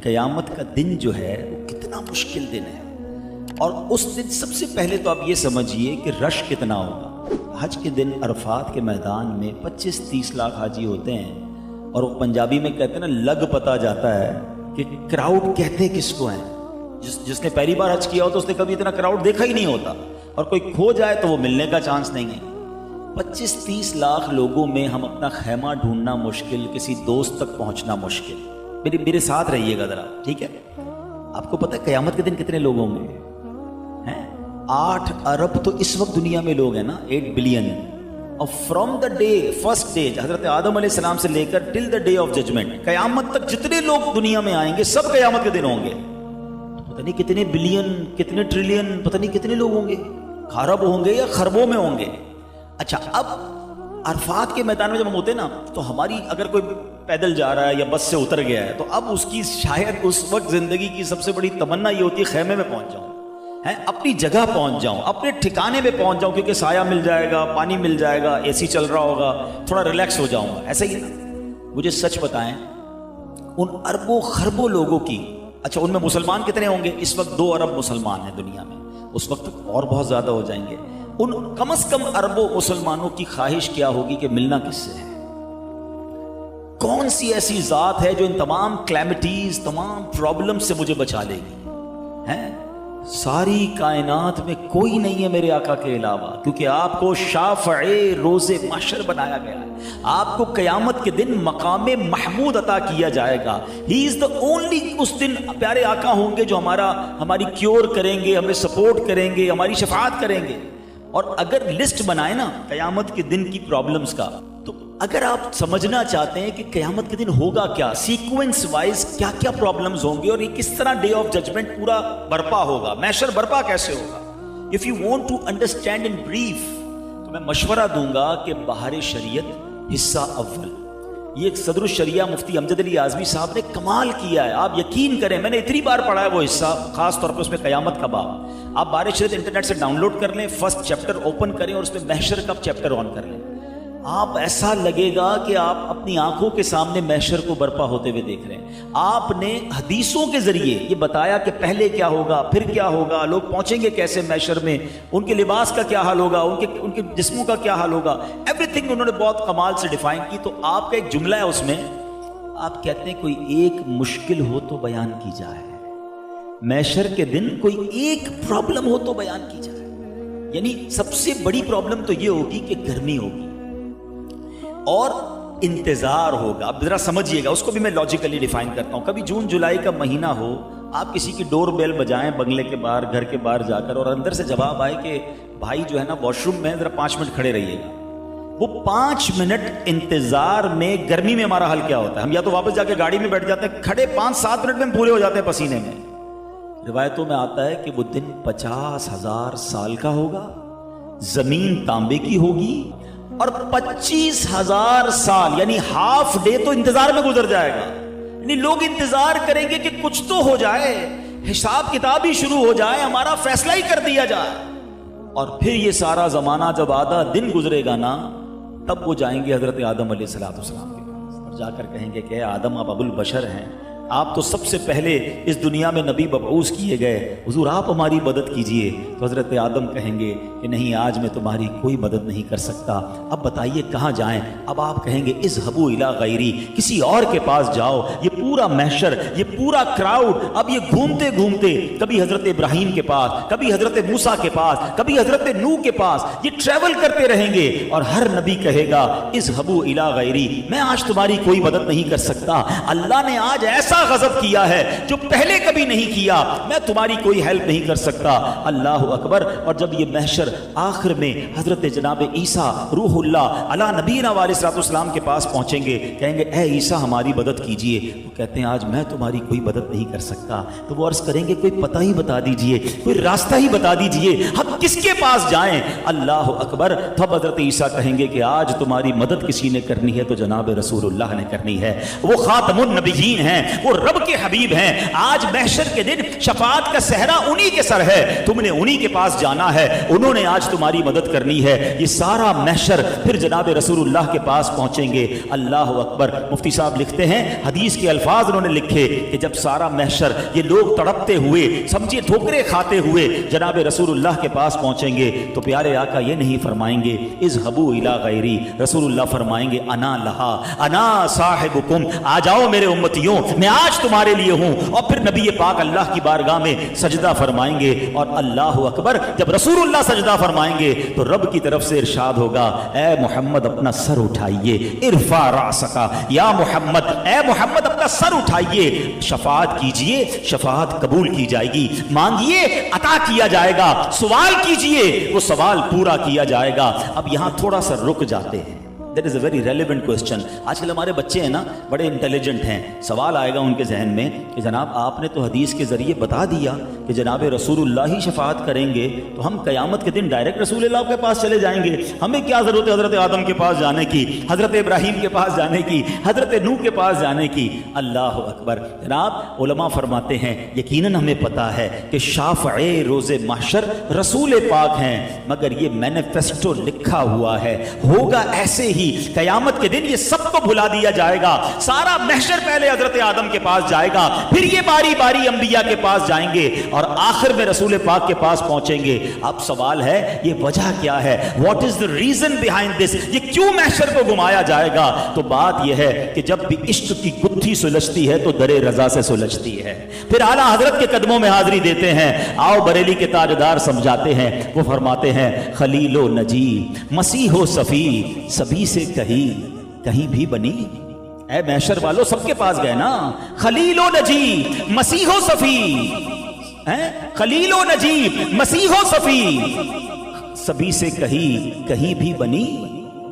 قیامت کا دن جو ہے وہ کتنا مشکل دن ہے، اور اس دن سب سے پہلے تو آپ یہ سمجھیے کہ رش کتنا ہوگا۔ حج کے دن عرفات کے میدان میں 25-30 لاکھ حاجی ہوتے ہیں، اور وہ پنجابی میں کہتے ہیں نا، لگ پتا جاتا ہے کہ کراؤڈ کہتے کس کو ہیں۔ جس نے پہلی بار حج کیا ہو تو اس نے کبھی اتنا کراؤڈ دیکھا ہی نہیں ہوتا، اور کوئی کھو جائے تو وہ ملنے کا چانس نہیں ہے۔ 25-30 لاکھ لوگوں میں ہم اپنا خیمہ ڈھونڈنا مشکل، کسی دوست تک پہنچنا مشکل۔ میرے ساتھ رہیے گا ذرا، ٹھیک ہے؟ آپ کو پتہ ہے قیامت کے دن کتنے لوگ ہوں گے؟ 8 ارب تو اس وقت دنیا میں لوگ ہیں نا، 8 بلین، اور from the day first day حضرت آدم علیہ السلام سے لے کر ٹل دا ڈے آف ججمنٹ، قیامت تک جتنے لوگ دنیا میں آئیں گے سب قیامت کے دن ہوں گے۔ پتہ نہیں کتنے بلین، کتنے ٹریلین، پتہ نہیں کتنے لوگ ہوں گے، خرب ہوں گے یا خربوں میں ہوں گے۔ اچھا، اب عرفات کے میدان میں جب ہم ہوتے ہیں نا، تو ہماری اگر کوئی پیدل جا رہا ہے یا بس سے اتر گیا ہے، تو اب اس کی شاید اس وقت زندگی کی سب سے بڑی تمنا یہ ہوتی ہے خیمے میں پہنچ جاؤں، اپنی جگہ پہنچ جاؤں، اپنے ٹھکانے میں پہنچ جاؤں، کیونکہ سایہ مل جائے گا، پانی مل جائے گا، اے سی چل رہا ہوگا، تھوڑا ریلیکس ہو جاؤں گا۔ ایسا ہی ہے نا؟ مجھے سچ بتائیں، ان اربوں خربوں لوگوں کی، اچھا ان میں مسلمان کتنے ہوں گے؟ اس وقت 2 ارب مسلمان ہیں دنیا میں، اس وقت اور بہت زیادہ ہو جائیں گے۔ ان کم از کم اربوں مسلمانوں کی خواہش کیا ہوگی کہ ملنا کس سے ہے؟ کون سی ایسی ذات ہے جو ان تمام کلیمٹیز، تمام پرابلم سے مجھے بچا لے گی؟ ساری کائنات میں کوئی نہیں ہے میرے آقا کے علاوہ، کیونکہ آپ کو شافع روز محشر بنایا گیا ہے، آپ کو قیامت کے دن مقام محمود عطا کیا جائے گا۔ ہی از دا اونلی، اس دن پیارے آقا ہوں گے جو ہماری کیور کریں گے، ہمیں سپورٹ کریں گے، ہماری شفاعت کریں گے۔ اور اگر لسٹ بنائے نا قیامت کے دن کی پرابلمز کا، تو اگر آپ سمجھنا چاہتے ہیں کہ قیامت کے دن ہوگا کیا، سیکوینس وائز کیا کیا پرابلمز ہوں گے، اور یہ کس طرح ڈے آف ججمنٹ پورا برپا ہوگا، محشر برپا کیسے ہوگا، if you want to understand in brief, تو میں مشورہ دوں گا کہ بہار شریعت حصہ اول، یہ صدر الشریعہ مفتی امجد علی اعظمی صاحب نے کمال کیا ہے۔ آپ یقین کریں، میں نے اتنی بار پڑھا ہے وہ حصہ، خاص طور پہ اس میں قیامت کا باب۔ آپ بہار شریعت انٹرنیٹ سے ڈاؤن لوڈ کر لیں، فرسٹ چیپٹر اوپن کریں اور اس میں محشر کا چیپٹر آن کر لیں، آپ ایسا لگے گا کہ آپ اپنی آنکھوں کے سامنے محشر کو برپا ہوتے ہوئے دیکھ رہے ہیں۔ آپ نے حدیثوں کے ذریعے یہ بتایا کہ پہلے کیا ہوگا، پھر کیا ہوگا، لوگ پہنچیں گے کیسے محشر میں، ان کے لباس کا کیا حال ہوگا، ان کے جسموں کا کیا حال ہوگا، ایوری تھنگ انہوں نے بہت کمال سے ڈیفائن کی۔ تو آپ کا ایک جملہ ہے اس میں، آپ کہتے ہیں کوئی ایک مشکل ہو تو بیان کی جائے، محشر کے دن کوئی ایک پرابلم ہو تو بیان کی جائے، یعنی سب سے بڑی پرابلم تو یہ ہوگی کہ گرمی ہوگی اور انتظار ہوگا۔ اب ذرا سمجھیے گا، اس کو بھی میں لاجیکلی ڈیفائن کرتا ہوں۔ کبھی جون جولائی کا مہینہ ہو، آپ کسی کی ڈور بیل بجائیں بنگلے کے باہر، گھر کے باہر جا کر، اور اندر سے جواب آئے کہ بھائی جو ہے نا واش روم میں ذرا 5 منٹ کھڑے رہیے گا۔ وہ 5 منٹ انتظار میں گرمی میں ہمارا حل کیا ہوتا ہے؟ ہم یا تو واپس جا کے گاڑی میں بیٹھ جاتے ہیں، کھڑے 5-7 منٹ میں پورے ہو جاتے ہیں پسینے میں۔ روایتوں میں آتا ہے کہ وہ دن 50,000 سال کا ہوگا، زمین تانبے کی ہوگی، اور 25,000 سال یعنی ہاف ڈے تو انتظار میں گزر جائے گا۔ یعنی لوگ انتظار کریں گے کہ کچھ تو ہو جائے، حساب کتاب ہی شروع ہو جائے، ہمارا فیصلہ ہی کر دیا جائے۔ اور پھر یہ سارا زمانہ جب آدھا دن گزرے گا نا، تب وہ جائیں گے حضرت آدم علیہ السلام کے پاس، اور جا کر کہیں گے کہ آدم آپ ابو البشر ہیں، آپ تو سب سے پہلے اس دنیا میں نبی مبعوث کیے گئے، حضور آپ ہماری مدد کیجئے۔ تو حضرت آدم کہیں گے کہ نہیں، آج میں تمہاری کوئی مدد نہیں کر سکتا، اب بتائیے کہاں جائیں؟ اب آپ کہیں گے اذهبوا الی غیری، کسی اور کے پاس جاؤ۔ یہ پورا محشر، یہ پورا کراؤڈ اب یہ گھومتے گھومتے کبھی حضرت ابراہیم کے پاس، کبھی حضرت موسیٰ کے پاس، کبھی حضرت نوح کے پاس، یہ ٹریول کرتے رہیں گے، اور ہر نبی کہے گا اذهبوا الی غیری، میں آج تمہاری کوئی مدد نہیں کر سکتا، اللہ نے آج ایسا غضب کیا ہے جو پہلے کبھی نہیں کیا، میں تمہاری کوئی ہیلپ نہیں کر سکتا۔ اللہ اکبر۔ اور جب یہ محشر آخر میں حضرت جناب عیسیٰ روح اللہ علی نبینا علیہ الصلوۃ والسلام کے پاس پہنچیں گے، کہیں گے اے عیسیٰ ہماری مدد کیجئے، وہ کہتے ہیں آج میں تمہاری کوئی مدد نہیں کر سکتا۔ تو وہ عرض کریں گے کوئی پتہ ہی بتا دیجئے، کوئی راستہ ہی بتا دیجئے، ہم کس کے پاس جائیں؟ اللہ اکبر۔ تب حضرت عیسیٰ کہیں گے کہ آج تمہاری مدد کسی نے کرنی ہے تو جناب رسول اللہ نے کرنی ہے، وہ خاتم النبیین ہیں، وہ وہ رب کے حبیب ہیں. آج محشر کے دن شفاعت کا صحرا انہی کے سر ہے, تم نے انہی کے پاس جانا ہے, انہوں نے آج تمہاری مدد کرنی ہے. یہ سارا محشر پھر جناب رسول اللہ کے پاس پہنچیں گے. اللہ اکبر. مفتی صاحب لکھتے ہیں, حدیث کے الفاظ انہوں نے لکھے کہ جب سارا محشر یہ لوگ تڑپتے ہوئے, سمجھے ٹھوکرے کھاتے ہوئے جناب رسول اللہ کے پاس پہنچیں گے تو پیارے آقا یہ نہیں فرمائیں گے اذهبوا الی غیری, رسول اللہ فرمائیں گے انا لہا انا صاحبکم, آ جاؤ میرے امتیوں, میں آج تمہارے لیے ہوں. اور پھر نبی پاک اللہ کی بارگاہ میں سجدہ فرمائیں گے, اور اللہ اکبر جب رسول اللہ سجدہ فرمائیں گے تو رب کی طرف سے ارشاد ہوگا, اے محمد اپنا سر اٹھائیے, ارفع رأسک یا محمد, اے محمد اپنا سر اٹھائیے, شفاعت کیجئے, شفاعت قبول کی جائے گی, مانگیے عطا کیا جائے گا, سوال کیجئے وہ سوال پورا کیا جائے گا. اب یہاں تھوڑا سا رک جاتے ہیں. That is a very relevant question. آج کل ہمارے بچے ہیں نا بڑے انٹیلیجنٹ ہیں. سوال آئے گا ان کے ذہن میں کہ جناب آپ نے تو حدیث کے ذریعے بتا دیا کہ جناب رسول اللہ ہی شفاعت کریں گے, تو ہم قیامت کے دن ڈائریکٹ رسول اللہ کے پاس چلے جائیں گے, ہمیں کیا ضرورت ہے حضرت آدم کے پاس جانے کی, حضرت ابراہیم کے پاس جانے کی, حضرت نوح کے پاس جانے کی. اللہ اکبر. جناب علماء فرماتے ہیں یقیناً ہمیں پتا ہے کہ شافع روز محشر رسول پاک ہیں, مگر یہ مینیفیسٹو لکھا ہوا ہے, ہوگا ایسے ہی. قیامت کے دن یہ سب کو بھلا دیا جائے گا. سارا محشر پہلے حضرت آدم کے پاس جائے گا, پھر یہ باری باری انبیاء کے پاس جائیں گے, اور آخر میں رسول پاک کے پاس پہنچیں گے. اب سوال ہے یہ وجہ کیا ہے, what is the reason behind this, یہ کیوں محشر کو گھمایا جائے گا؟ تو بات یہ ہے کہ جب بھی عشق کی گتھی سلجھتی ہے تو در رضا سے سلجھتی ہے. پھر اعلیٰ حضرت کے قدموں میں حاضری دیتے ہیں. آؤ بریلی کے تاجدار سمجھاتے ہیں, وہ فرماتے ہیں خلیل و نجی مسیح و صفی سبھی سے کہیں بھی بنی. اے محشر والو سب کے پاس گئے نا, خلیل و نجی مسیح و صفی, خلیل و نجی مسیح و صفی سبھی سے کہیں بھی بنی.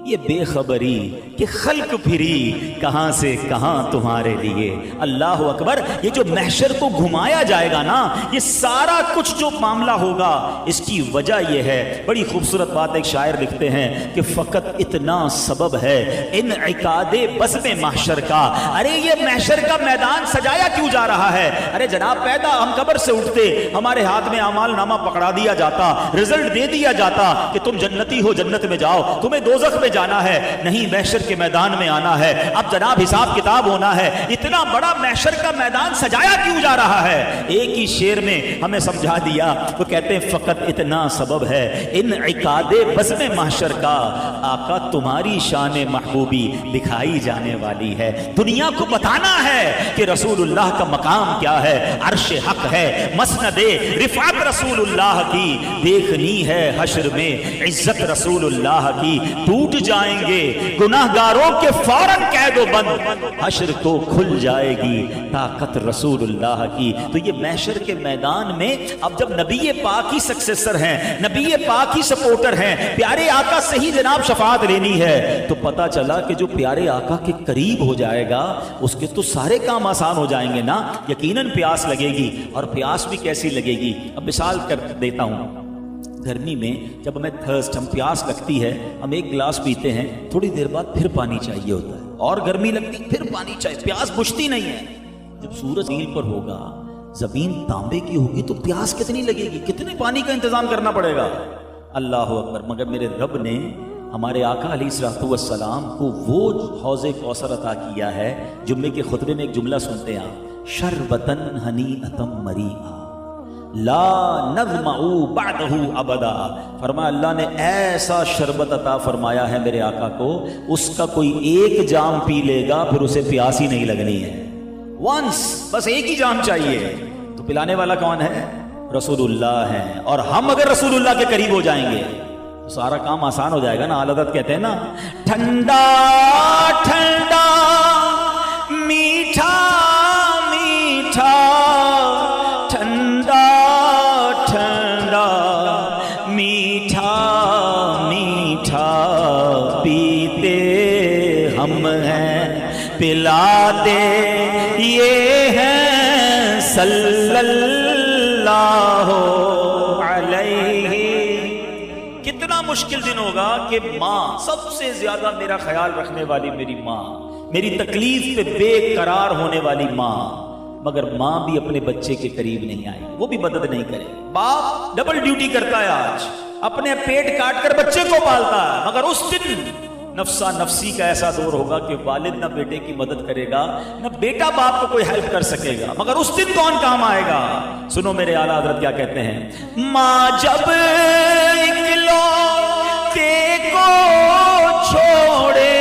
یہ بے خبری کہ خلق پھری کہاں سے کہاں تمہارے لیے. اللہ اکبر. یہ جو محشر کو گھمایا جائے گا نا, یہ سارا کچھ جو معاملہ ہوگا اس کی وجہ یہ ہے. بڑی خوبصورت بات ایک شاعر لکھتے ہیں کہ فقط اتنا سبب ہے انعقاد بزم محشر کا. ارے یہ محشر کا میدان سجایا کیوں جا رہا ہے؟ ارے جناب پیدا ہم قبر سے اٹھتے, ہمارے ہاتھ میں اعمال نامہ پکڑا دیا جاتا, رزلٹ دے دیا جاتا کہ تم جنتی ہو, جنت میں جاؤ, تمہیں دوزخ میں جانا ہے. نہیں, محشر کے میدان میں آنا ہے. اب جناب حساب کتاب ہونا ہے. اتنا بڑا محشر کا میدان سجایا کیوں جا رہا ہے؟ ایک ہی شعر میں ہمیں سمجھا دیا. وہ کہتے ہیں فقط اتنا سبب ہے انعقاد بزم محشر کا, آقا تمہاری شان محبوبی دکھائی جانے والی ہے. دنیا کو بتانا ہے کہ رسول اللہ کا مقام کیا ہے. عرش حق ہے, مسند رفعت رسول اللہ کی, دیکھنی ہے حشر میں عزت رسول اللہ کی. ٹوٹ جائیں گے گناہگاروں کے فوراً قید و بند, حشر کو کھل جائے گی طاقت رسول اللہ کی. تو یہ محشر کے میدان میں اب جب نبی پاک ہی سکسیسر ہیں, نبی پاک ہی سپورٹر ہیں, پیارے آقا سے ہی جناب شفاعت لینی ہے, تو پتا چلا کہ جو پیارے آقا کے قریب ہو جائے گا اس کے تو سارے کام آسان ہو جائیں گے نا. یقیناً پیاس لگے گی, اور پیاس بھی کیسی لگے گی. اب مثال کر دیتا ہوں, گرمی میں جب ہمیں تھرسٹ, ہم پیاس لگتی ہے, ہم ایک گلاس پیتے ہیں, تھوڑی دیر بعد پھر پانی چاہیے ہوتا ہے, اور گرمی لگتی پھر پانی چاہیے, پیاس بجھتی نہیں ہے. جب سورج زمین پر ہوگا, زمین تانبے کی ہوگی, تو پیاس کتنی لگے گی, کتنے پانی کا انتظام کرنا پڑے گا. اللہ اکبر. مگر میرے رب نے ہمارے آقا علیہ الصلوۃ والسلام کو وہ حوض کوثر عطا کیا ہے. جمعے کے خطبے میں ایک جملہ سنتے ہیں آپ, شربتن ہنیئتم مریئا لا نظمع بعدہ ابدا. فرمایا اللہ نے ایسا شربت عطا فرمایا ہے میرے آقا کو, اس کا کوئی ایک جام پی لے گا پھر اسے پیاس ہی نہیں لگنی ہے. ونس, بس ایک ہی جام چاہیے. تو پلانے والا کون ہے؟ رسول اللہ ہیں. اور ہم اگر رسول اللہ کے قریب ہو جائیں گے تو سارا کام آسان ہو جائے گا نا. حضرت کہتے ہیں نا, ٹھنڈا ٹھنڈا میٹھا میٹھا, ٹھنڈا ٹھنڈا میٹھا میٹھا پیتے ہم ہیں, پلا دے یہ ہیں صلی اللہ علیہ. کتنا مشکل دن ہوگا کہ ماں, سب سے زیادہ میرا خیال رکھنے والی میری ماں, میری تکلیف پہ بے قرار ہونے والی ماں, مگر ماں بھی اپنے بچے کے قریب نہیں آئے، وہ بھی مدد نہیں کرے. باپ ڈبل ڈیوٹی کرتا ہے، آج اپنے پیٹ کاٹ کر بچے کو پالتا ہے، مگر اس دن نفسا نفسی کا ایسا دور ہوگا کہ والد نہ بیٹے کی مدد کرے گا، نہ بیٹا باپ کو کوئی ہیلپ کر سکے گا. مگر اس دن کون کام آئے گا؟ سنو میرے اعلیٰ حضرت کیا کہتے ہیں. ماں جب اکلوتے کو چھوڑے،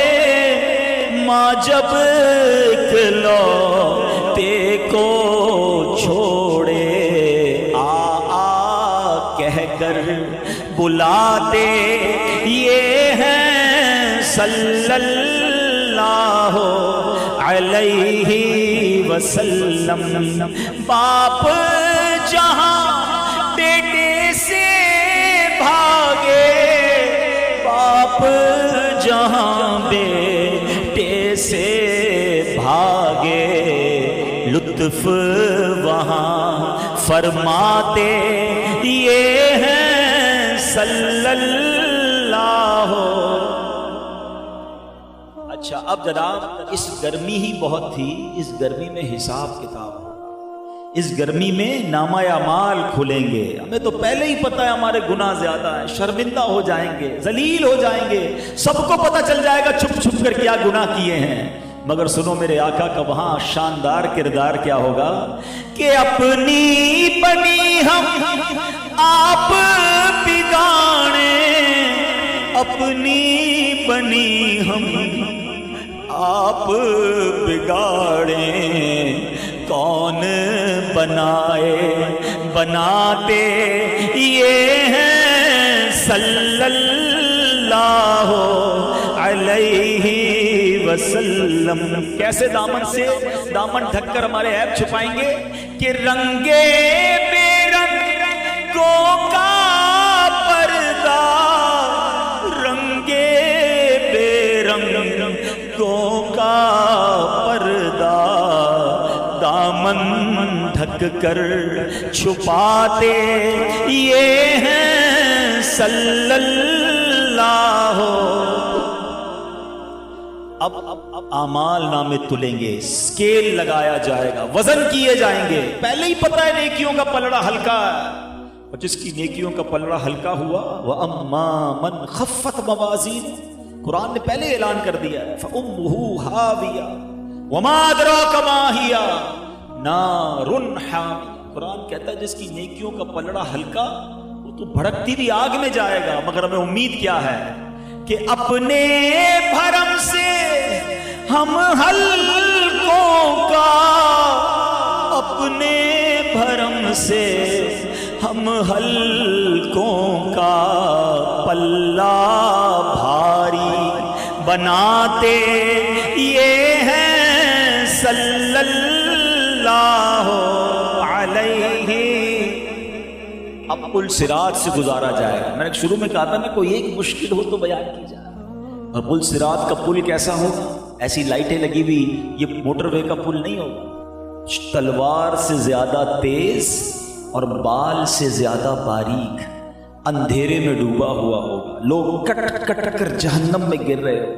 ماں جب اکلوتے کو چھوڑے، کہہ کر بلاتے یہ ہیں صلی اللہ علیہ وسلم. باپ جہاں بیٹے سے بھاگے، باپ جہاں بیٹے سے بھاگے، لطف وہاں فرماتے یہ ہیں صلی اللہ. اچھا اب جناب اس گرمی ہی بہت تھی، اس گرمی میں حساب کتاب ہو، اس گرمی میں نامہ اعمال کھلیں گے. ہمیں تو پہلے ہی پتہ ہے ہمارے گناہ زیادہ ہیں، شرمندہ ہو جائیں گے، ذلیل ہو جائیں گے، سب کو پتہ چل جائے گا چھپ چھپ کر کیا گناہ کیے ہیں. مگر سنو میرے آقا کا وہاں شاندار کردار کیا ہوگا کہ اپنی بنی ہم آپ بگاڑے، اپنی بنی ہم آپ بگاڑے، کون بنائے بناتے یہ ہیں صلی اللہ علیہ وسلم. کیسے دامن سے دامن ڈھک کر ہمارے عیب چھپائیں گے کہ رنگے بے رنگوں کا پردہ، رنگے بے رنگوں کا پردہ، دامن ڈھک کر چھپاتے یہ ہیں صلی اللہ. اب اعمال نامے تلیں گے، اسکیل لگایا جائے گا، وزن کیے جائیں گے. پہلے ہی پتہ ہے نیکیوں کا پلڑا ہلکا ہے، اور جس کی نیکیوں کا پلڑا ہلکا ہوا وَأَمَّا مَنْ خَفَّتْ مَوَازِينُهُ، قرآن نے پہلے اعلان کر دیا ہے فَأُمُّهُ هَاوِيَةٌ وَمَا أَدْرَاكَ مَا هِيَ نَارٌ حَامِيَةٌ. قرآن کہتا ہے جس کی نیکیوں کا پلڑا ہلکا وہ تو بھڑکتی بھی آگ میں جائے گا. مگر ہمیں امید کیا ہے کہ اپنے بھرم سے ہم ہلکوں کا، اپنے بھرم سے ہم ہلکوں کا پلہ بھاری بناتے یہ ہیں صلی اللہ علیہ. اب پل صراط سے گزارا جائے گا. میں نے شروع میں کہا تھا نا کوئی ایک مشکل ہو تو بیان کی جائے. اور پل صراط کا پل کیسا ہوگا؟ ایسی لائٹیں لگی ہوئی، یہ موٹر وے کا پل نہیں ہوگا، تلوار سے زیادہ تیز اور بال سے زیادہ باریک، اندھیرے میں ڈوبا ہوا ہوگا، لوگ کٹ کٹ کر جہنم میں گر رہے ہو.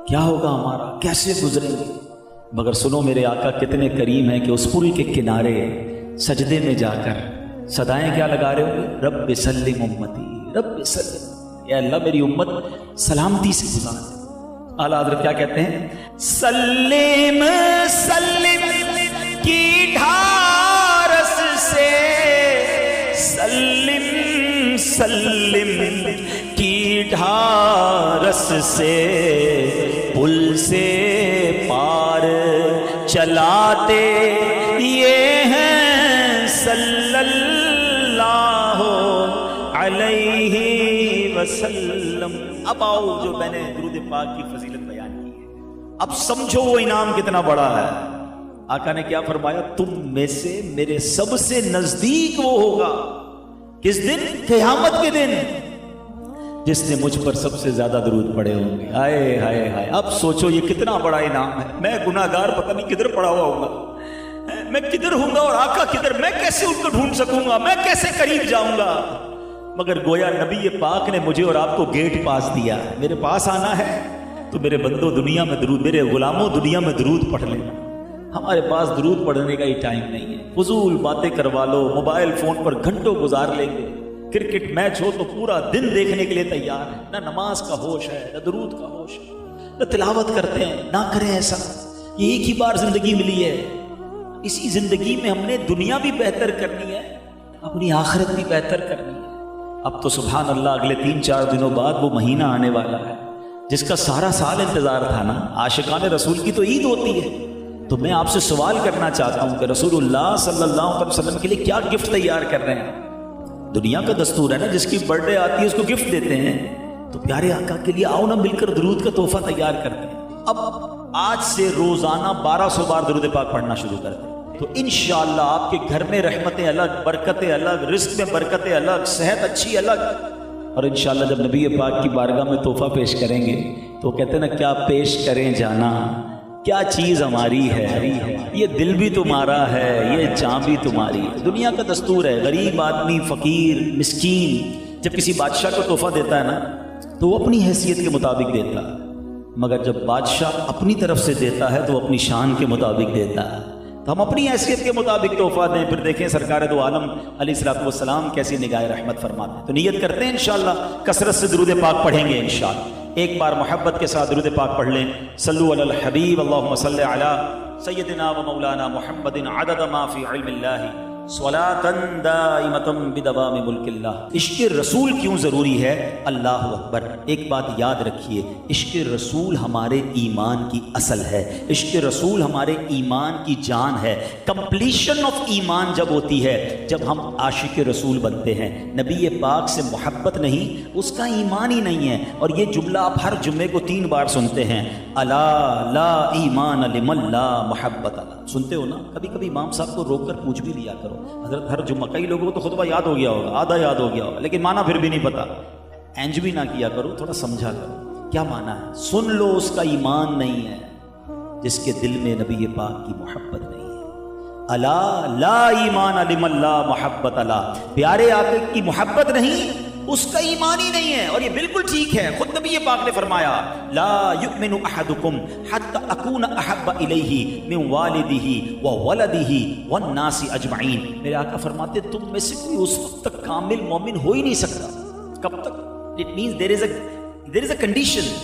کیا ہوگا ہمارا، کیسے گزریں گے؟ مگر سنو میرے آقا کتنے کریم ہیں کہ اس پل کے کنارے سجدے میں جا کر صدائیں کیا لگا رہے ہو؟ رب سلم امتی، رب سلم، اے اللہ میری امت سلامتی سے گزار. اعلیٰ حضرت کیا کہتے ہیں؟ سلم سلم کی ڈھارس سے، سلم سلم کی ڈھارس سے، پل سے پار چلاتے یہ ہیں صلی اللہ علیہ وسلم. اب آؤ جو میں نے درود پاک کی فضیلت بیان کی ہے، اب سمجھو وہ انعام کتنا بڑا ہے. آقا نے کیا فرمایا؟ تم میں سے میرے سب سے نزدیک وہ ہوگا. کس دن؟ قیامت کے دن، جس نے مجھ پر سب سے زیادہ درود پڑے ہوں گے. ہائے ہائے ہائے، اب سوچو یہ کتنا بڑا انعام ہے. میں گناہگار پتہ نہیں کدھر پڑا ہوا ہوں گا، میں کدھر ہوں گا اور آقا کدھر، میں کیسے ان کو ڈھونڈ سکوں گا، میں کیسے قریب جاؤں گا. مگر گویا نبی پاک نے مجھے اور آپ کو گیٹ پاس دیا. میرے پاس آنا ہے تو میرے بندوں دنیا میں درود، میرے غلاموں دنیا میں درود پڑھ لینا. ہمارے پاس درود پڑھنے کا ہی ٹائم نہیں ہے، فضول باتیں کروا لو، موبائل فون پر گھنٹوں گزار لیں گے، کرکٹ میچ ہو تو پورا دن دیکھنے کے لیے تیار ہے، نہ نماز کا ہوش ہے نہ درود کا ہوش ہے، نہ تلاوت کرتے ہیں۔ نہ کریں ایسا، یہ ایک ہی بار زندگی ملی ہے، اسی زندگی میں ہم نے دنیا بھی بہتر کرنی ہے، اپنی آخرت بھی بہتر کرنی ہے۔ اب تو سبحان اللہ اگلے 3-4 دنوں بعد وہ مہینہ آنے والا ہے جس کا سارا سال انتظار تھا نا۔ عاشقان رسول کی تو عید ہوتی ہے، تو میں آپ سے سوال کرنا چاہتا ہوں کہ رسول اللہ صلی اللہ علیہ وسلم کے لیے کیا گفٹ تیار کر رہے ہیں؟ دنیا کا دستور ہے نا، جس کی برتھ ڈے آتی ہے اس کو گفٹ دیتے ہیں، تو پیارے آقا کے لیے آؤ نا مل کر درود کا تحفہ تیار کرتے ہیں۔ اب آج سے روزانہ 1200 بار درود پاک پڑھنا شروع کر دیں، تو انشاءاللہ آپ کے گھر میں رحمتیں الگ، برکتیں الگ، رزق میں برکتیں الگ، صحت اچھی الگ۔ اور انشاءاللہ جب نبی پاک کی بارگاہ میں تحفہ پیش کریں گے تو کہتے ہیں نا، کیا پیش کریں جانا، کیا چیز ہماری ہے، یہ دل بھی تمہارا ہے، یہ جان بھی تمہاری ہے۔ دنیا کا دستور ہے، غریب آدمی، فقیر، مسکین جب کسی بادشاہ کو تحفہ دیتا ہے نا تو وہ اپنی حیثیت کے مطابق دیتا ہے، مگر جب بادشاہ اپنی طرف سے دیتا ہے تو وہ اپنی شان کے مطابق دیتا ہے۔ تو ہم اپنی حیثیت کے مطابق تحفہ دیں، پھر دیکھیں سرکار دو عالم علیہ الصلوۃ والسلام کیسی نگاہ رحمت فرماتے ہیں۔ تو نیت کرتے ہیں انشاءاللہ کثرت سے درود پاک پڑھیں گے انشاءاللہ۔ ایک بار محبت کے ساتھ درود پاک پڑھ لیں، صلو علی الحبیب، اللہم صلی علی سیدنا و مولانا محمد عدد ما فی علم اللہ صلاۃ دائمۃ بدوام ملک اللہ۔ عشق رسول کیوں ضروری ہے؟ اللہ اکبر۔ ایک بات یاد رکھیے، عشق رسول ہمارے ایمان کی اصل ہے، عشق رسول ہمارے ایمان کی جان ہے۔ کمپلیشن آف ایمان جب ہوتی ہے جب ہم عاشق رسول بنتے ہیں۔ نبی پاک سے محبت نہیں، اس کا ایمان ہی نہیں ہے۔ اور یہ جملہ آپ ہر جمعے کو 3 بار سنتے ہیں، الا لا ایمان لمن لا محبت اللہ۔ سنتے ہو نا؟ کبھی کبھی امام صاحب کو روک کر پوچھ بھی لیا کرو حضرت ہر جمعہ، کئی لوگوں کو تو خطبہ یاد ہو گیا ہوگا، آدھا یاد ہو گیا ہوگا، لیکن معنی پھر بھی نہیں پتا، اینج بھی نہ کیا کرو، تھوڑا سمجھا کرو کیا معنی ہے۔ سن لو، اس کا ایمان نہیں ہے جس کے دل میں نبی پاک کی محبت نہیں ہے۔ الا لا ایمان لمن لا محبت اللہ، پیارے آقا کی محبت نہیں، اس کا ایمان ہی نہیں ہے۔ اور یہ بالکل ٹھیک ہے، خود نبی پاک نے فرمایا لا یؤمن احدکم حتی اکون احب الیہ من والدہ وولدہ والناس اجمعین۔ میرے آقا فرماتے تم میں سے کوئی اس وقت تک کامل مومن ہو ہی نہیں سکتا۔ کب تک؟ It means there is a condition.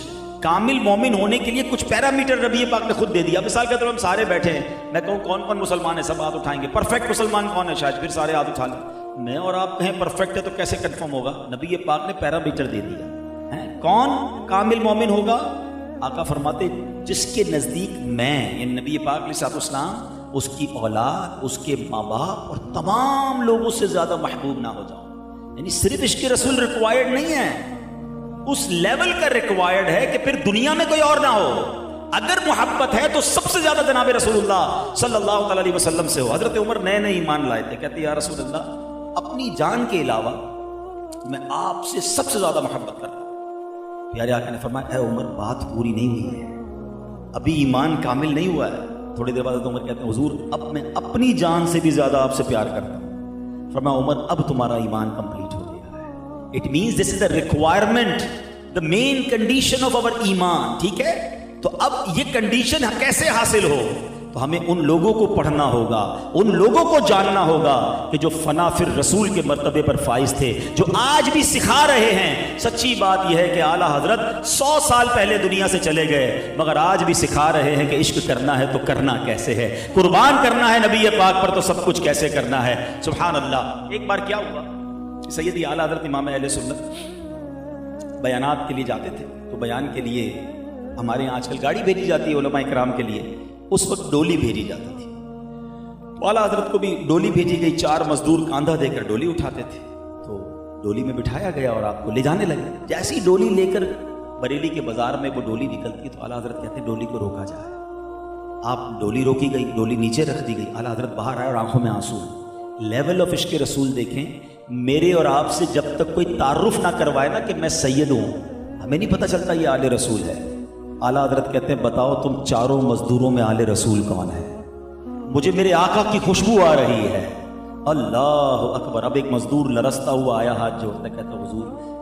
کامل مومن ہونے کے لیے کچھ پیرامیٹر نبی پاک نے خود دے دیا۔ مثال کے طور پر ہم سارے بیٹھے ہیں، میں کہوں کون کون مسلمان ہے، سب ہاتھ اٹھائیں گے۔ پرفیکٹ مسلمان کون ہے؟ شاید پھر سارے ہاتھ اٹھا لیں۔ میں اور آپ کہیں پرفیکٹ ہے تو کیسے کنفرم ہوگا؟ نبی پاک نے پیرامیٹر دے دیا ہے۔ کون کامل مومن ہوگا؟ آقا فرماتے جس کے نزدیک میں، یعنی نبی پاک علیہ السلام، اس کی اولاد، اس کے ماں باپ اور تمام لوگوں سے زیادہ محبوب نہ ہو جاؤ۔ یعنی صرف عشق رسول ریکوائرڈ نہیں ہے، اس لیول کا ریکوائرڈ ہے کہ پھر دنیا میں کوئی اور نہ ہو۔ اگر محبت ہے تو سب سے زیادہ جناب رسول اللہ صلی اللہ علیہ وسلم سے ہو۔ حضرت عمر نئے نئے ایمان لائے تھے، کہتے یا رسول اللہ اپنی جان کے علاوہ میں آپ سے سب سے زیادہ محبت کرتا ہوں۔ پیارے آقا نے فرمایا اے عمر بات پوری نہیں ہوئی ہے، ابھی ایمان کامل نہیں ہوا ہے۔ تھوڑی دیر بعد عمر کہتے ہیں حضور اب میں اپنی جان سے بھی زیادہ آپ سے پیار کرتا ہوں۔ فرمایا عمر اب تمہارا ایمان کمپلیٹ ہو گیا ہے۔ It means this is the requirement, the main condition of our ایمان، ٹھیک ہے؟ تو اب یہ کنڈیشن کیسے حاصل ہو؟ تو ہمیں ان لوگوں کو پڑھنا ہوگا، ان لوگوں کو جاننا ہوگا کہ جو فنا فر رسول کے مرتبے پر فائز تھے، جو آج بھی سکھا رہے ہیں۔ سچی بات یہ ہے کہ اعلیٰ حضرت 100 سال پہلے دنیا سے چلے گئے، مگر آج بھی سکھا رہے ہیں کہ عشق کرنا ہے تو کرنا کیسے ہے، قربان کرنا ہے نبی پاک پر تو سب کچھ کیسے کرنا ہے۔ سبحان اللہ۔ ایک بار کیا ہوا، سیدی اعلیٰ حضرت امام اہل سنت بیانات کے لیے جاتے تھے، تو بیان کے لیے ہمارے یہاں آج کل گاڑی بھیجی جاتی ہے علماء کرام کے لیے، اس وقت ڈولی بھیجی جاتی تھی۔ تو اعلیٰ حضرت کو بھی ڈولی بھیجی گئی، 4 مزدور کاندھا دے کر ڈولی اٹھاتے تھے۔ تو ڈولی میں بٹھایا گیا اور آپ کو لے جانے لگے۔ جیسی ہی ڈولی لے کر بریلی کے بازار میں وہ ڈولی نکلتی تو اعلیٰ حضرت کہتے ہیں ڈولی کو روکا جائے۔ آپ ڈولی روکی گئی، ڈولی نیچے رکھ دی گئی، اعلیٰ حضرت باہر آئے اور آنکھوں میں آنسو۔ لیول آف عشق رسول دیکھیں، میرے اور آپ سے جب تک کوئی تعارف نہ کروائے نا کہ میں سید ہوں، ہمیں نہیں پتہ چلتا یہ آل رسول ہے۔ اعلیٰ حضرت کہتے ہیں بتاؤ تم 4 مزدوروں میں آل رسول کون ہے؟ مجھے میرے آقا کی خوشبو آ رہی ہے۔ اللہ اکبر۔ اب ایک مزدور لرزتا ہوا آیا، ہاتھ جوڑتا، کہتا حضور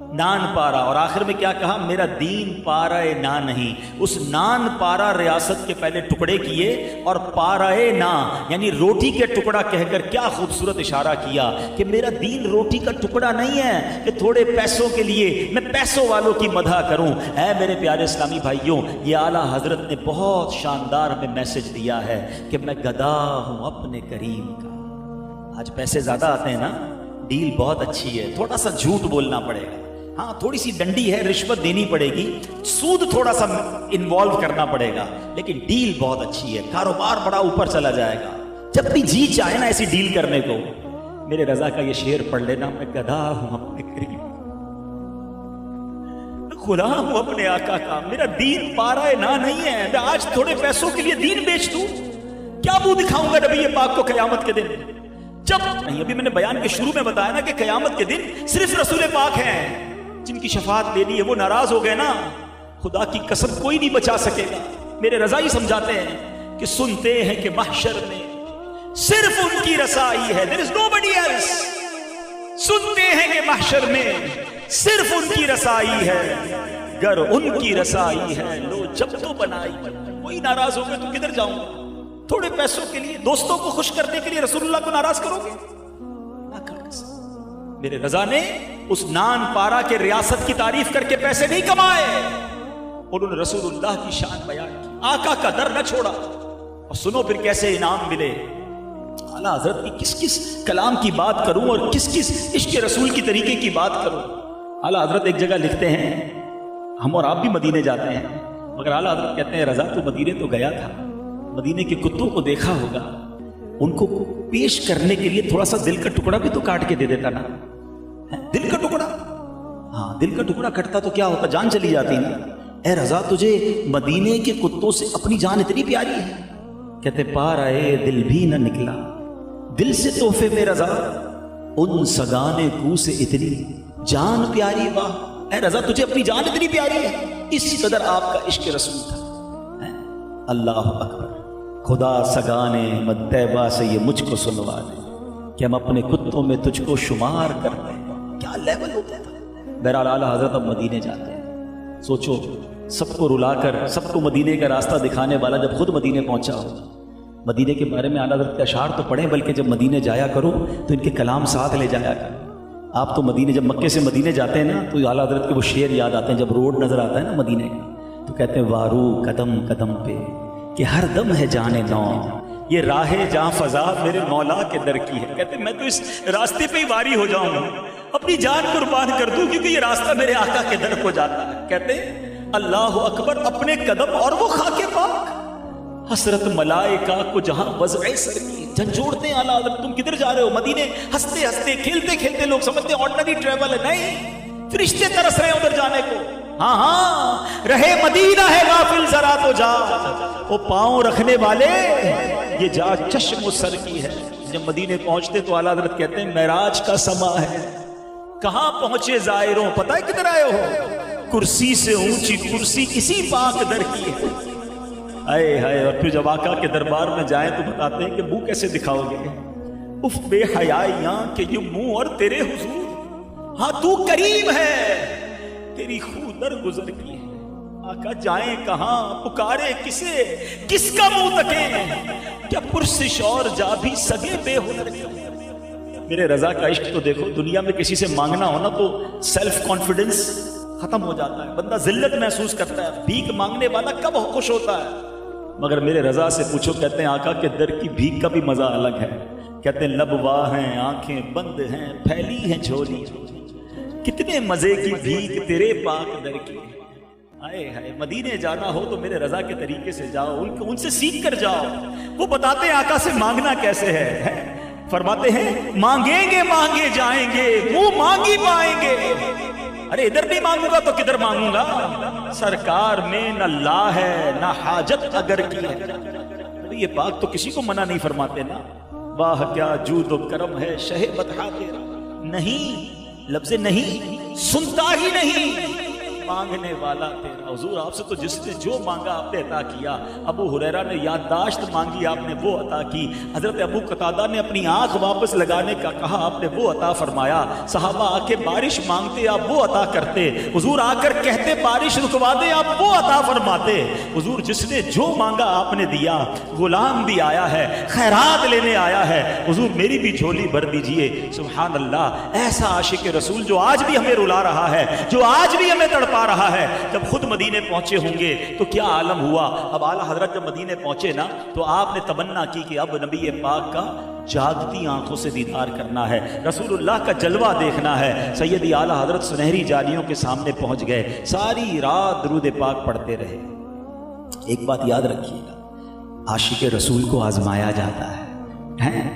نان پارا، اور آخر میں کیا کہا؟ میرا دین پارا نا نہیں. اس نان پارا ریاست کے پہلے ٹکڑے کیے اور پارا نا یعنی روٹی کے ٹکڑا کہہ کر کیا خوبصورت اشارہ کیا کہ میرا دین روٹی کا ٹکڑا نہیں ہے کہ تھوڑے پیسوں کے لیے میں پیسوں والوں کی مدح کروں. اے میرے پیارے اسلامی بھائیوں، یہ اعلیٰ حضرت نے بہت شاندار میں میسج دیا ہے کہ میں گدا ہوں اپنے کریم کا. آج پیسے زیادہ آتے ہیں نا، ڈیل بہت اچھی ہے، تھوڑا سا جھوٹ بولنا پڑے گا، ہاں تھوڑی سی ڈنڈی ہے، رشوت دینی پڑے گی، سود تھوڑا سا انوالو کرنا پڑے گا، لیکن ڈیل بہت اچھی ہے، کاروبار بڑا اوپر چلا جائے گا. جب بھی جی چاہے نا ایسی ڈیل کرنے کو، میرے رضا کا یہ شعر پڑھ لینا، میں گدھا ہوں اپنے کریم، غلام ہوں اپنے آقا کا، میرا دین پارا نا نہیں ہے. میں آج تھوڑے پیسوں کے لیے دین بیچ دوں، کیا منہ دکھاؤں گا نبی پاک کو قیامت کے دن؟ جب نہیں، ابھی میں نے بیان کے شروع میں بتایا نا کہ قیامت کے دن صرف رسول پاک ہیں جن کی شفاعت لینی ہے. وہ ناراض ہو گئے نا، خدا کی قسم کوئی نہیں بچا سکے گا. میرے رضا ہی سمجھاتے ہیں کہ سنتے ہیں کہ محشر میں صرف ان کی رسائی ہے، there is nobody else. سنتے ہیں کہ محشر میں صرف ان کی رسائی ہے، گر ان کی رسائی ہے لو جب تو بنائی. کوئی ناراض ہو گئے تو کدھر جاؤں گا؟ تھوڑے پیسوں کے لیے، دوستوں کو خوش کرنے کے لیے رسول اللہ کو ناراض کرو گے؟ میرے رضا نے اس نان پارا کے ریاست کی تعریف کر کے پیسے نہیں کمائے، انہوں نے رسول اللہ کی شان بیان کی، آقا کا در نہ چھوڑا. اور سنو پھر کیسے انعام ملے. اعلیٰ حضرت کی کس کس کلام کی بات کروں اور کس کس عشق رسول کی طریقے کی بات کروں. اعلیٰ حضرت ایک جگہ لکھتے ہیں، ہم اور آپ بھی مدینے جاتے ہیں، مگر اعلیٰ حضرت کہتے ہیں رضا تو مدینے تو گیا تھا، مدینے کے کتوں کو دیکھا ہوگا، ان کو پیش کرنے کے لیے تھوڑا سا دل کا ٹکڑا بھی تو کاٹ کے دے دیتا نا. دل کا ٹکڑا، ہاں دل کا ٹکڑا کٹتا تو کیا ہوتا؟ جان چلی جاتی نا. اے رضا تجھے مدینے کے کتوں سے اپنی جان اتنی پیاری ہے؟ کہتے پار آئے دل بھی نہ نکلا، دل سے تحفے میں رضا ان سگانے کو سے اتنی جان پیاری. واہ اے رضا تجھے اپنی جان اتنی پیاری ہے، اسی قدر آپ کا عشق رسول تھا. اللہ اکبر. خدا سگانے مطیبہ سے یہ مجھ کو سنوا دے کہ ہم اپنے کتوں میں تجھ کو شمار کرتے ہیں. کیا لیول ہوتا ہے. بہرحال اعلیٰ حضرت اب مدینے جاتے ہیں. سوچو سب کو رلا کر، سب کو مدینے کا راستہ دکھانے والا جب خود مدینے پہنچا ہو. مدینے کے بارے میں اعلیٰ حضرت کے اشعار تو پڑھیں، بلکہ جب مدینے جایا کرو تو ان کے کلام ساتھ لے جایا کرو. آپ تو مدینے جب مکے سے مدینے جاتے ہیں نا تو اعلیٰ حضرت کے وہ شعر یاد آتے ہیں. جب روڈ نظر آتا ہے نا مدینے کا تو کہتے ہیں وارو قدم قدم پہ کہ ہر دم ہے جانے نو، یہ راہ جہاں فضا میرے مولا کے در کی ہے. کہتے میں تو اس راستے پہ ہی واری ہو جاؤں گا، اپنی جان قربان کر دوں، کیونکہ یہ راستہ میرے آقا کے در کو جاتا ہے. کہتے اللہ اکبر، اپنے قدم اور وہ خاک پاک، حسرت ملائکہ کو جہاں وضع سر کی. جھنجھوڑتے ہیں اعلیٰ حضرت، تم کدھر جا رہے ہو؟ مدینے ہنستے ہنستے کھیلتے کھیلتے لوگ سمجھتے ہیں آرڈنری ٹریول ہے، نہیں، فرشتے ترس رہے ہیں ادھر جانے کو. ہاں ہاں رہے مدینہ ہے غافل ذرا تو جا، وہ پاؤں رکھنے والے یہ جا چشم و سر کی ہے. جب مدینے پہنچتے تو اعلیٰ حضرت کہتے ہیں معراج کا سما ہے. کہاں پہنچے زائروں، پتہ ہے کدھر آئے ہو؟ کرسی سے اونچی کرسی اسی پاک در کی ہے. آئے ہائے. اور پھر جب آقا کے دربار میں جائیں تو بتاتے ہیں کہ منہ کیسے دکھاؤ گے؟ اف بے حیائیاں کہ یہ منہ اور تیرے حضور، ہاں تو کریم ہے، تیری خو در گزر کی ہے. آقا جائیں کہاں، پکارے کسے، کس کا منہ تکیں؟ کیا پرسش اور جا بھی سگے بے ہنر کے. میرے رضا کا عشق تو دیکھو، دنیا میں کسی سے مانگنا ہونا تو سیلف کانفیڈنس ختم ہو جاتا ہے، بندہ ذلت محسوس کرتا ہے. بھیک مانگنے والا کب خوش ہوتا ہے؟ مگر میرے رضا سے پوچھو، کہتے ہیں آقا کے در کی بھیک کا بھی مزہ الگ ہے. کہتے ہیں لب واہ ہیں، آنکھیں بند ہیں، پھیلی ہیں جھولی، کتنے مزے کی بھیک تیرے پاک در کی. آئے ہائے. مدینے جانا ہو تو میرے رضا کے طریقے سے جاؤ، ان سے سیکھ کر جاؤ. وہ بتاتے ہیں آقا سے مانگنا کیسے ہے. فرماتے ہیں مانگیں گے مانگے جائیں گے، منہ مانگی پائیں گے. ارے ادھر نہیں مانگوں گا تو کدھر مانگوں گا؟ سرکار میں نہ لا ہے نہ حاجت اگر کی ہے. یہ پاک تو کسی کو منع نہیں فرماتے نا. واہ کیا جود و کرم ہے شہ بطحا تیرا. نہیں، لفظ نہیں سنتا ہی نہیں، مانگنے والا تیرا. حضور آپ سے تو جس نے جو مانگا آپ نے عطا کیا. ابو ہریرہ نے یادداشت مانگی آپ نے وہ عطا کی. حضرت ابو قتادہ نے اپنی آنکھ واپس لگانے کا کہا آپ نے وہ عطا فرمایا. صحابہ آ کے بارش مانگتے آپ وہ عطا کرتے. حضور آ کر کہتے بارش رکوا دے آپ وہ عطا فرماتے. حضور جس نے جو مانگا آپ نے دیا. غلام بھی آیا ہے خیرات لینے آیا ہے. حضور میری بھی جھولی بھر دیجئے. سبحان اللہ. ایسا عاشق رسول جو آج بھی ہمیں رلا رہا ہے, جو آج بھی ہمیں تڑپا رہا ہے. جب خود مدینے پہنچے ہوں گے تو کیا عالم ہوا. اب اعلیٰ حضرت جب مدینے پہنچے نا تو آپ نے تمنا کی کہ اب نبی پاک کا جاگتی آنکھوں سے دیدار کرنا ہے, رسول اللہ کا جلوہ دیکھنا ہے. سیدی اعلیٰ حضرت سنہری جالیوں کے سامنے پہنچ گئے. ساری رات درود پاک پڑھتے رہے. ایک بات یاد رکھیے گا, عاشق رسول کو آزمایا جاتا ہے,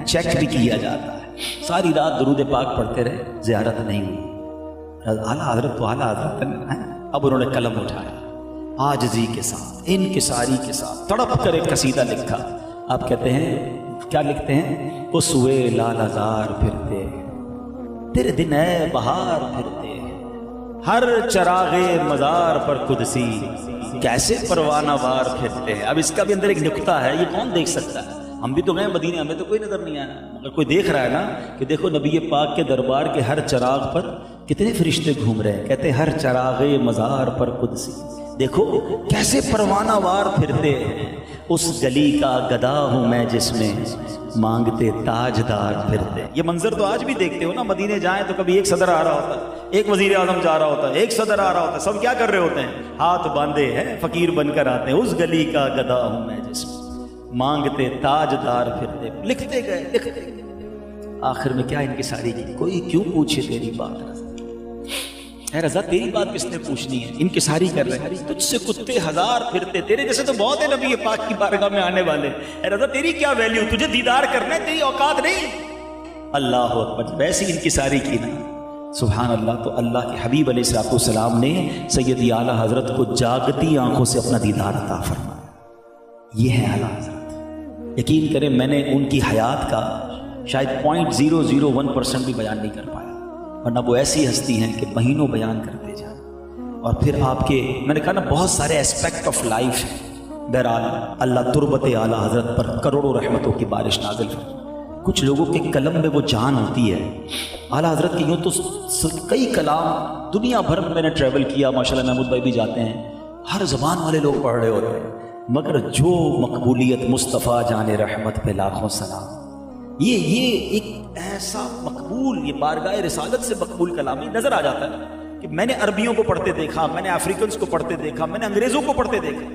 چیک بھی کیا جاتا ہے. ساری رات درود پاک پڑھتے رہے, زیارت نہیں ہوئی. اعلیٰ حضرت تو اعلیٰ حضرت ہیں. اب انہوں نے قلم اٹھایا, عاجزی کے ساتھ انکساری کے ساتھ تڑپ کر ایک قصیدہ لکھا. آپ کہتے ہیں کیا لکھتے ہیں؟ وہ سوئے لال ہزار پھرتے تیرے دن ہے بہار پھرتے, ہر چراغ مزار پر قدسی کیسے پروانہ وار پھرتے ہیں. اب اس کا بھی اندر ایک نکتہ ہے, یہ کون دیکھ سکتا ہے؟ ہم بھی تو گئے مدینے, ہمیں تو کوئی نظر نہیں آیا, مگر کوئی دیکھ رہا ہے نا کہ دیکھو نبی پاک کے دربار کے ہر چراغ پر کتنے فرشتے گھوم رہے ہیں. کہتے ہیں ہر چراغ مزار پر قدسی دیکھو کیسے پروانہ وار پھرتے ہیں. اس گلی کا گدا ہوں میں جس میں مانگتے تاجدار پھرتے. یہ منظر تو آج بھی دیکھتے ہو نا, مدینے جائیں تو کبھی ایک صدر آ رہا ہوتا ہے, ایک وزیر اعظم جا رہا ہوتا ہے, ایک صدر آ رہا ہوتا ہے. سب کیا کر رہے ہوتے ہیں؟ ہاتھ باندھے ہیں فقیر بن کر آتے ہیں. اس گلی کا گدا ہوں میں جس میں مانگتے تاجدار پھرتے. لکھتے گئے لکھتے گئے, آخر میں کیا ان کی ساری کی کوئی کیوں پوچھے تیری بات رضا. اے رضا تیری بات کس نے پوچھنی ہے؟ ان کی ساری کر رہے ہیں. تجھ سے کتے ہزار پھرتے, تیرے جیسے تو بہت ہے نبی پاک کی بارگاہ میں آنے والے. اے رضا تیری کیا ویلیو, تجھے دیدار کرنا ہے, تیری اوقات نہیں. اللہ اکبر. ویسے ان کی ساری کی نا, سبحان اللہ. تو اللہ کے حبیب علیہ الصلوۃ والسلام نے سیدی اعلیٰ حضرت کو جاگتی آنکھوں سے اپنا دیدار عطا فرمایا. یہ ہے اعلیٰ حضرت. یقین کریں میں نے ان کی حیات کا شاید 0.001% بھی بیان نہیں کر پایا, ورنہ وہ ایسی ہستی ہیں کہ مہینوں بیان کرتے جائیں. اور پھر آپ کے میں نے کہا نا بہت سارے اسپیکٹ آف لائف ہیں. بہرحال اللہ تربت اعلیٰ حضرت پر کروڑوں رحمتوں کی بارش نازل فرمائے. کچھ لوگوں کے قلم میں وہ جان ہوتی ہے. اعلیٰ حضرت کی یوں تو کئی کلام دنیا بھر میں نے ٹریول کیا, ماشاء اللہ محمود بھائی بھی جاتے ہیں, ہر زبان والے لوگ پڑھ رہے ہوتے ہیں, مگر جو مقبولیت مصطفیٰ جان رحمت پہ لاکھوں سلام. یہ ایک ایسا مقبول, یہ بارگاہ رسالت سے مقبول کلامی نظر آ جاتا ہے کہ میں نے عربیوں کو پڑھتے دیکھا, میں نے افریقنس کو پڑھتے دیکھا, میں نے انگریزوں کو پڑھتے دیکھا,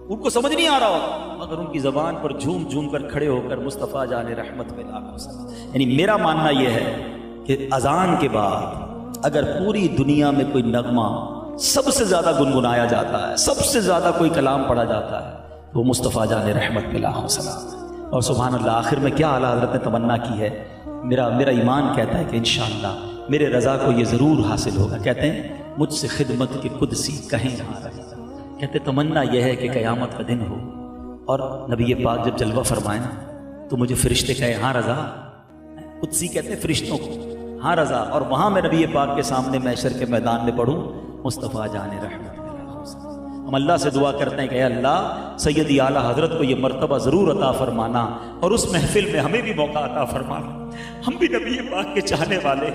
ان کو سمجھ نہیں آ رہا ہوتا, مگر ان کی زبان پر جھوم جھوم کر کھڑے ہو کر مصطفیٰ جان رحمت پہ لاکھوں سلام. یعنی میرا ماننا یہ ہے کہ اذان کے بعد اگر پوری دنیا میں کوئی نغمہ سب سے زیادہ گنگنایا جاتا ہے, سب سے زیادہ کوئی کلام پڑھا جاتا ہے, تو مصطفیٰ جان رحمت پہ لاکھوں سلام. اور سبحان اللہ آخر میں کیا اعلیٰ حضرت نے تمنا کی ہے, میرا ایمان کہتا ہے کہ انشاءاللہ میرے رضا کو یہ ضرور حاصل ہوگا. کہتے ہیں مجھ سے خدمت کے قدسی کہیں یہاں رہا. کہتے تمنا یہ ہے کہ قیامت کا دن ہو اور نبی پاک جب جلوہ فرمائے نا تو مجھے فرشتے کہے ہاں رضا. قدسی کہتے ہیں فرشتوں کو, ہاں رضا, اور وہاں میں نبی پاک کے سامنے محشر کے میدان میں پڑھوں مصطفیٰ جان رحمت. ہم اللہ سے دعا کرتے ہیں کہ اے اللہ سیدی اعلیٰ حضرت کو یہ مرتبہ ضرور عطا فرمانا, اور اس محفل میں ہمیں بھی موقع عطا فرمانا. ہم بھی نبی پاک کے چاہنے والے,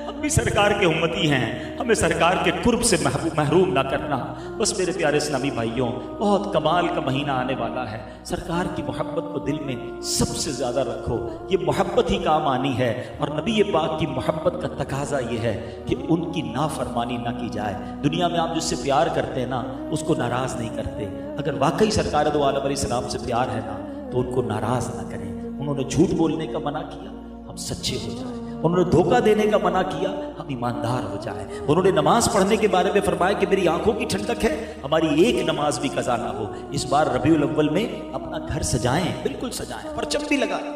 ہم بھی سرکار کے امتی ہیں, ہمیں سرکار کے قرب سے محروم نہ کرنا. بس میرے پیارے اسلامی بھائیوں, بہت کمال کا مہینہ آنے والا ہے. سرکار کی محبت کو دل میں سب سے زیادہ رکھو, یہ محبت ہی کام آنی ہے. اور نبی پاک کی محبت کا تقاضا یہ ہے کہ ان کی نافرمانی نہ کی جائے. دنیا میں آپ جس سے پیار کرتے ہیں نا اس کو ناراض نہیں کرتے. اگر واقعی سرکار دو عالم علیہ السلام سے پیار ہے نا تو ان کو ناراض نہ کریں. انہوں نے جھوٹ بولنے کا منع کیا, ہم سچے ہو جائیں. انہوں نے دھوکہ دینے کا منع کیا, ہم ایماندار ہو جائیں. انہوں نے نماز پڑھنے کے بارے میں فرمایا کہ میری آنکھوں کی ٹھنڈک ہے, ہماری ایک نماز بھی قضا نہ ہو. اس بار ربیع الاول میں اپنا گھر سجائیں, بالکل سجائیں, پرچم بھی لگائیں,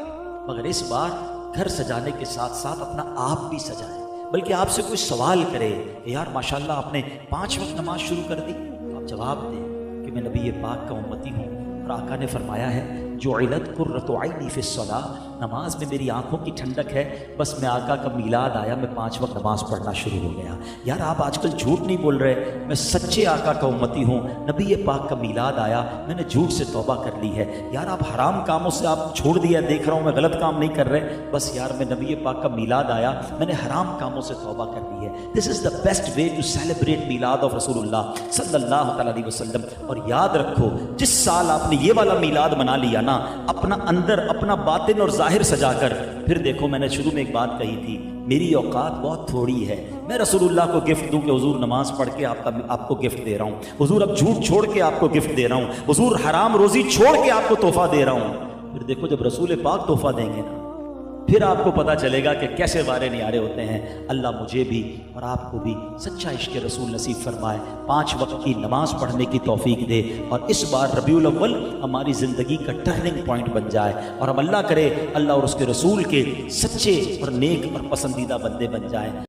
مگر اس بار گھر سجانے کے ساتھ ساتھ اپنا آپ بھی سجائیں. بلکہ آپ سے کوئی سوال کرے کہ یار ماشاءاللہ آپ نے 5 وقت نماز شروع کر دی, تو آپ جواب دیں کہ میں نبی پاک کا امتی ہوں. اور آقا نے فرمایا ہے جعلت قرۃ عینی فی الصلاۃ, نماز میں میری آنکھوں کی ٹھنڈک ہے، بس میں آقا کا میلاد آیا، میں 5 وقت نماز پڑھنا شروع ہو گیا۔ یار آپ آج کل جھوٹ نہیں بول رہے، میں سچے آقا کا امتی ہوں، نبی پاک کا میلاد آیا، میں نے جھوٹ سے توبہ کر لی ہے۔ یار آپ حرام کاموں سے آپ چھوڑ دیا، دیکھ رہا ہوں میں غلط کام نہیں کر رہے، بس یار میں نبی پاک کا میلاد آیا، میں نے حرام کاموں سے توبہ کر لی ہے۔ This is the best way to celebrate میلاد آف رسول اللہ صلی اللہ تعالیٰ علیہ وسلم۔ اور یاد رکھو، جس سال آپ نے یہ والا میلاد منا لیا نا، اپنا اندر اپنا باطن اور ظاہر سجا کر، پھر دیکھو میں نے شروع میں ایک بات کہی تھی، میری اوقات بہت تھوڑی ہے، میں رسول اللہ کو گفٹ دوں کہ حضور نماز پڑھ کے آپ کو گفٹ دے رہا ہوں، حضور اب جھوٹ چھوڑ کے آپ کو گفٹ دے رہا ہوں، حضور حرام روزی چھوڑ کے آپ کو تحفہ دے رہا ہوں۔ پھر دیکھو جب رسول پاک تحفہ دیں گے نا، پھر آپ کو پتہ چلے گا کہ کیسے وارے نیارے ہوتے ہیں۔ اللہ مجھے بھی اور آپ کو بھی سچا عشق رسول نصیب فرمائے، 5 وقت کی نماز پڑھنے کی توفیق دے، اور اس بار ربیع الاول ہماری زندگی کا ٹرننگ پوائنٹ بن جائے، اور ہم اللہ کرے اللہ اور اس کے رسول کے سچے اور نیک اور پسندیدہ بندے بن جائیں۔